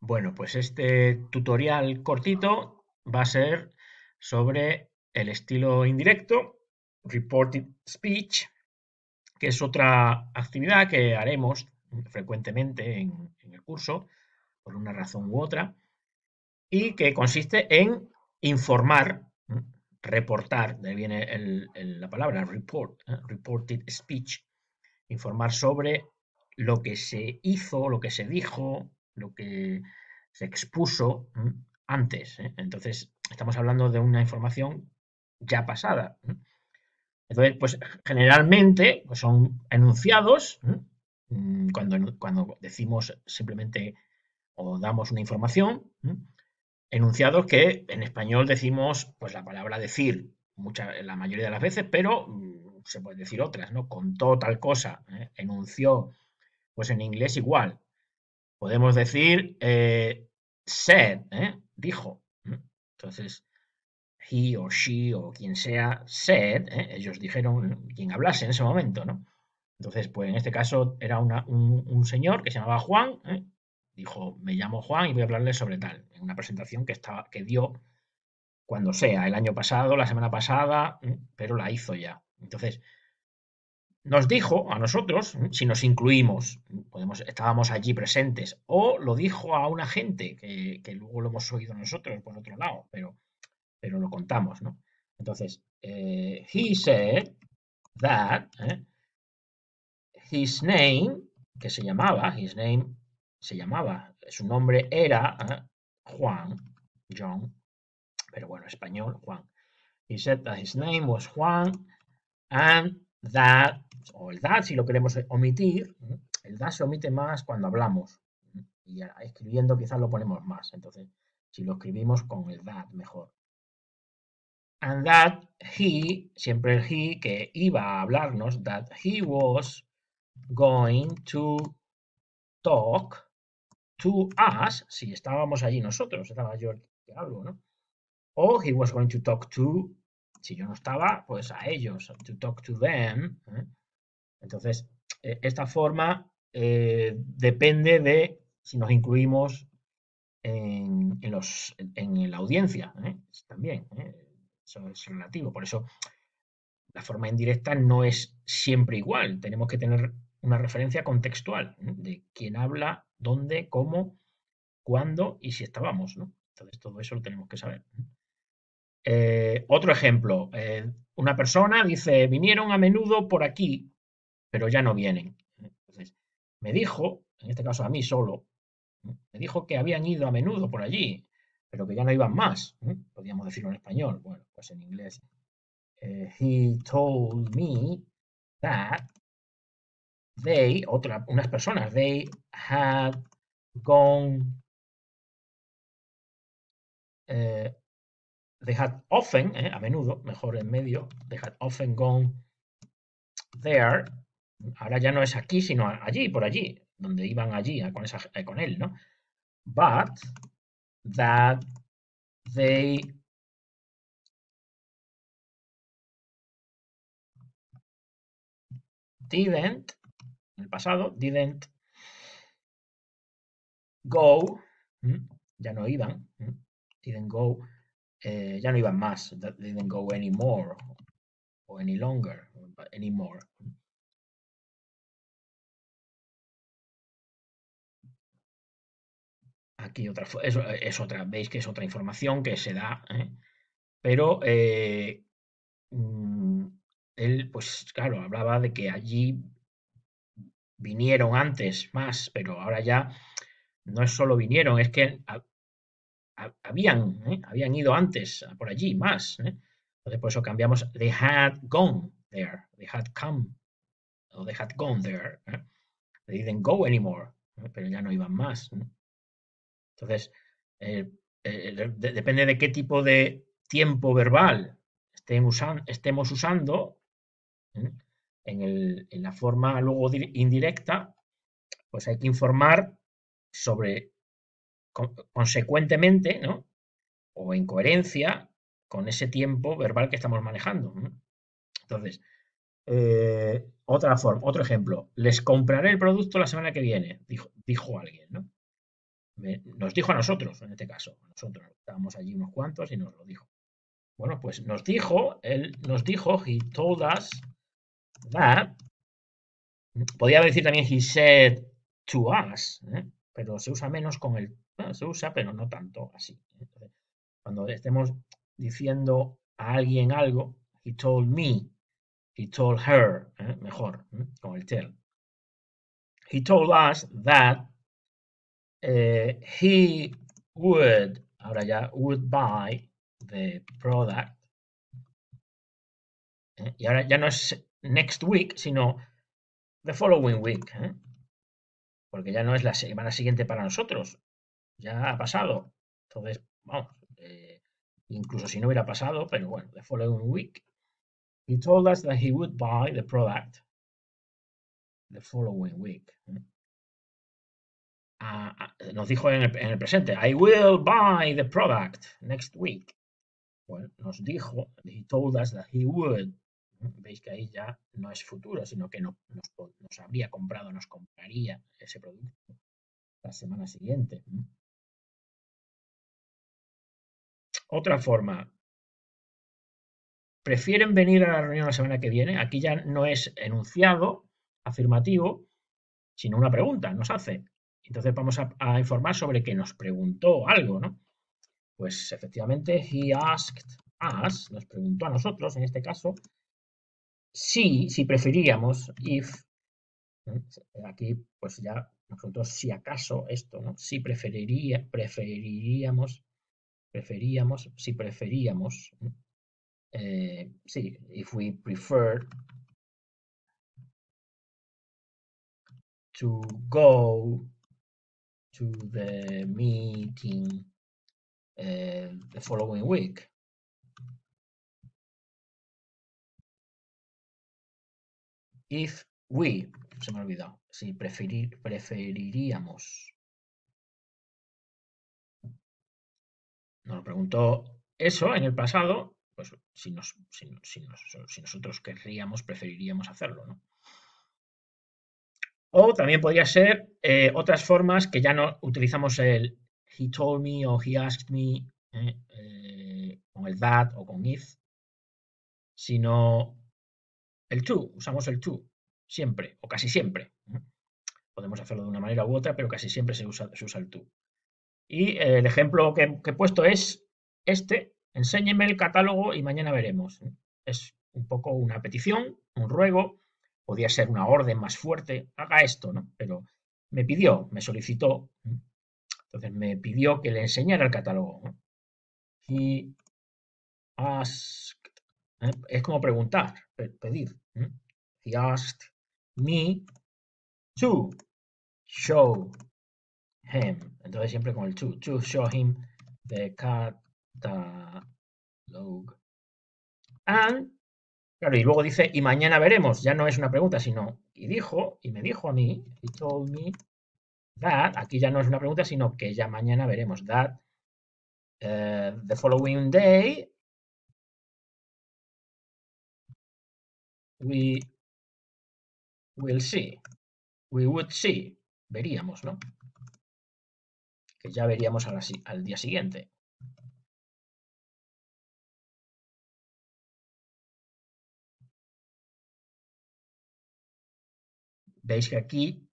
Bueno, pues este tutorial cortito va a ser sobre el estilo indirecto, reported speech, que es otra actividad que haremos frecuentemente en el curso, por una razón u otra, y que consiste en informar, reportar, de ahí viene la palabra report, reported speech, informar sobre lo que se hizo, lo que se dijo, lo que se expuso antes. Entonces, estamos hablando de una información ya pasada. Entonces, pues generalmente pues son enunciados, cuando decimos simplemente o damos una información, enunciados que en español decimos pues la palabra decir la mayoría de las veces, pero se puede decir otras, ¿no? Contó tal cosa, enunció, pues en inglés igual. Podemos decir said, dijo. Entonces, he o she o quien sea said, ellos dijeron, quien hablase en ese momento, ¿no? Entonces, pues en este caso era un señor que se llamaba Juan, dijo, me llamo Juan y voy a hablarles sobre tal, en una presentación que dio cuando sea, el año pasado, la semana pasada, pero la hizo ya. Entonces, nos dijo a nosotros, si nos incluimos, estábamos allí presentes, o lo dijo a una gente que luego lo hemos oído nosotros por otro lado, pero lo contamos, ¿no? Entonces, he said that his name, que his name se llamaba, su nombre era Juan, John, pero bueno, español, Juan. He said that his name was Juan and that, o el that si lo queremos omitir, el that se omite más cuando hablamos y escribiendo quizás lo ponemos más, entonces si lo escribimos con el that mejor. And that he, siempre el he que iba a hablarnos, that he was going to talk to us, si estábamos allí nosotros, estaba yo que hablo, ¿no? O he was going to talk to, si yo no estaba, pues a ellos, to talk to them. Entonces, esta forma depende de si nos incluimos en la audiencia, también. Eso es relativo. Por eso, la forma indirecta no es siempre igual. Tenemos que tener una referencia contextual de quién habla, dónde, cómo, cuándo y si estábamos, ¿no? Entonces, todo eso lo tenemos que saber. Otro ejemplo, una persona dice, vinieron a menudo por aquí, pero ya no vienen. Entonces, me dijo, en este caso a mí solo, me dijo que habían ido a menudo por allí, pero que ya no iban más. Podríamos decirlo en español. Bueno, pues en inglés. He told me that unas personas, they had gone, eh, they had often, a menudo, mejor en medio, they had often gone there. Ahora ya no es aquí, sino allí, por allí, donde iban allí con él, ¿no? But that they didn't, en el pasado, didn't go, ya no iban, didn't go, ya no iban más, that didn't go anymore, o any longer, anymore. Aquí es otra, veis que es otra información que se da, pero mm, él, pues claro, hablaba de que allí vinieron antes más, pero ahora ya no es solo vinieron, es que habían ido antes por allí más. Entonces por eso cambiamos they had gone there, they had come, o they had gone there. They didn't go anymore, pero ya no iban más. Entonces, eh, depende de qué tipo de tiempo verbal estemos usando, ¿eh? En la forma luego indirecta, pues hay que informar sobre consecuentemente, ¿no? O en coherencia con ese tiempo verbal que estamos manejando. Entonces, otro ejemplo, les compraré el producto la semana que viene, dijo alguien, ¿no? Nos dijo a nosotros, en este caso. Nosotros estábamos allí unos cuantos y nos lo dijo. Bueno, pues él nos dijo, he told us that. Podía decir también he said to us, pero se usa menos con el. Bueno, se usa, pero no tanto así. Entonces, cuando estemos diciendo a alguien algo, he told me, he told her, mejor, con el tell. He told us that he would, ahora ya, would buy the product. Y ahora ya no es next week, sino the following week. Porque ya no es la semana siguiente para nosotros. Ya ha pasado. Entonces, vamos, incluso si no hubiera pasado, pero bueno, the following week. He told us that he would buy the product the following week. Nos dijo en el presente, I will buy the product next week. Bueno, nos dijo, he told us that he would. Veis que ahí ya no es futuro, sino que nos habría comprado, nos compraría ese producto la semana siguiente. Otra forma, ¿prefieren venir a la reunión la semana que viene? Aquí ya no es enunciado afirmativo, sino una pregunta, nos hace. Entonces vamos a informar sobre que nos preguntó algo, ¿no? Pues efectivamente, he asked us, nos preguntó a nosotros, en este caso, si preferíamos, if, aquí pues ya nos preguntó si acaso esto, ¿no? Si preferiríamos, si preferíamos, sí, if we prefer to go to the meeting the following week. If we, se me ha olvidado, si preferiríamos. Nos preguntó eso en el pasado, pues si nosotros querríamos, preferiríamos hacerlo, ¿no? O también podría ser otras formas que ya no utilizamos el he told me o he asked me con el that o con if, sino el to, usamos el to siempre o casi siempre. Podemos hacerlo de una manera u otra, pero casi siempre se usa el to. Y el ejemplo que he puesto es este, enséñeme el catálogo y mañana veremos. Es un poco una petición, un ruego, podría ser una orden más fuerte, haga esto, ¿no? Pero me pidió, me solicitó, entonces me pidió que le enseñara el catálogo, ¿no? He asked, es como preguntar, pedir. He asked me to show him, entonces siempre con el to show him the catalog. And, claro, y luego dice, y mañana veremos, ya no es una pregunta, sino, y me dijo a mí, he told me that, aquí ya no es una pregunta, sino que ya mañana veremos, that the following day we will see, we would see, veríamos, ¿no? Que ya veríamos al día siguiente. Veis que aquí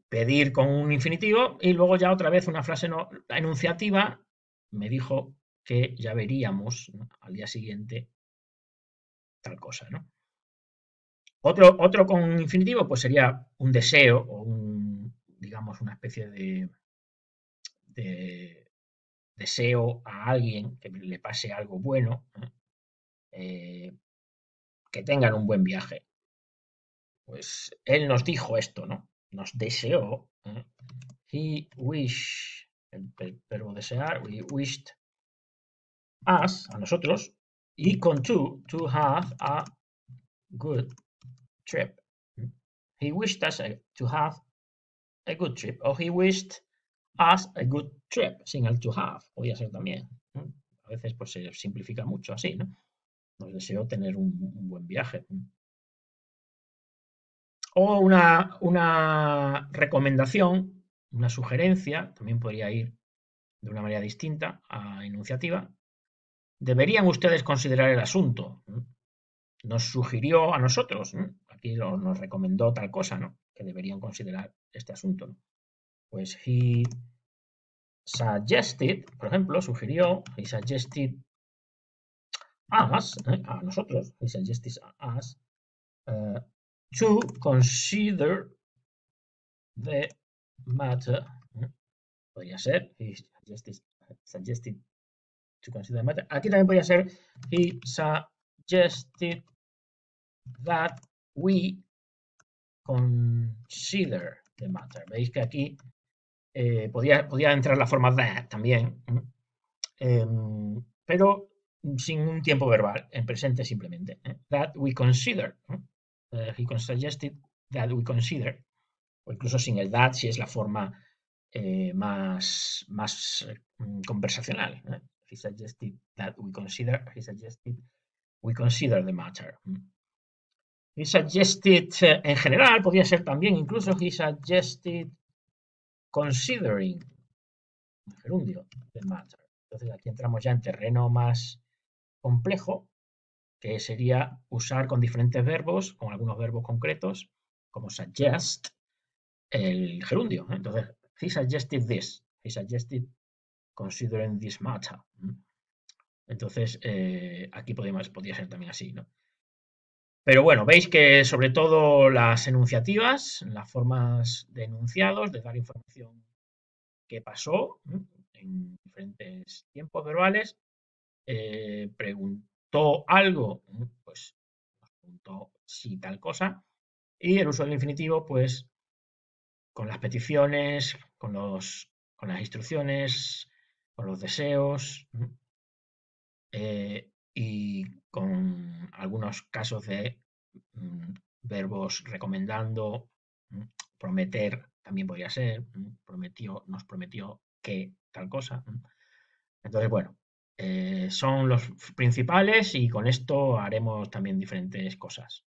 pedir con un infinitivo y luego ya otra vez una frase no, enunciativa me dijo que ya veríamos, ¿no?, al día siguiente tal cosa, ¿no? Otro con infinitivo pues sería un deseo o digamos una especie de deseo a alguien que le pase algo bueno, que tengan un buen viaje. Pues él nos dijo esto, ¿no? Nos deseó. He wished, el verbo desear, we wished us, a nosotros, y con to have a good trip. He wished us to have a good trip, o he wished us a good trip, sin el to have, podría ser también. A veces pues se simplifica mucho así, ¿no? Nos deseó tener un buen viaje. O una recomendación una sugerencia, también podría ir de una manera distinta a enunciativa. Deberían ustedes considerar el asunto. Nos sugirió a nosotros, aquí nos recomendó tal cosa, ¿no? Que deberían considerar este asunto, ¿no? Pues he suggested, por ejemplo, sugirió, he suggested us, a nosotros, he suggested us to consider the matter. Podría ser, he suggested to consider the matter. Aquí también podría ser, he suggested that we consider the matter. Veis que aquí podía entrar la forma that también, pero sin un tiempo verbal, en presente simplemente. That we consider. He suggested that we consider, o incluso sin el that si es la forma más conversacional. He suggested that we consider, he suggested we consider the matter. He suggested, en general, podría ser también incluso he suggested considering el gerundio the matter. Entonces aquí entramos ya en terreno más complejo, que sería usar con diferentes verbos, con algunos verbos concretos, como suggest, el gerundio. Entonces, he suggested this, he suggested considering this matter. Entonces, aquí podría ser también así, ¿no? Pero bueno, veis que sobre todo las enunciativas, las formas de enunciados, de dar información que pasó en diferentes tiempos verbales, preguntó algo, pues nos preguntó si tal cosa, y el uso del infinitivo, pues con las peticiones, con las instrucciones, con los deseos, y con algunos casos de verbos recomendando, prometer también podría ser, nos prometió que tal cosa. Entonces, bueno, son los principales y con esto haremos también diferentes cosas.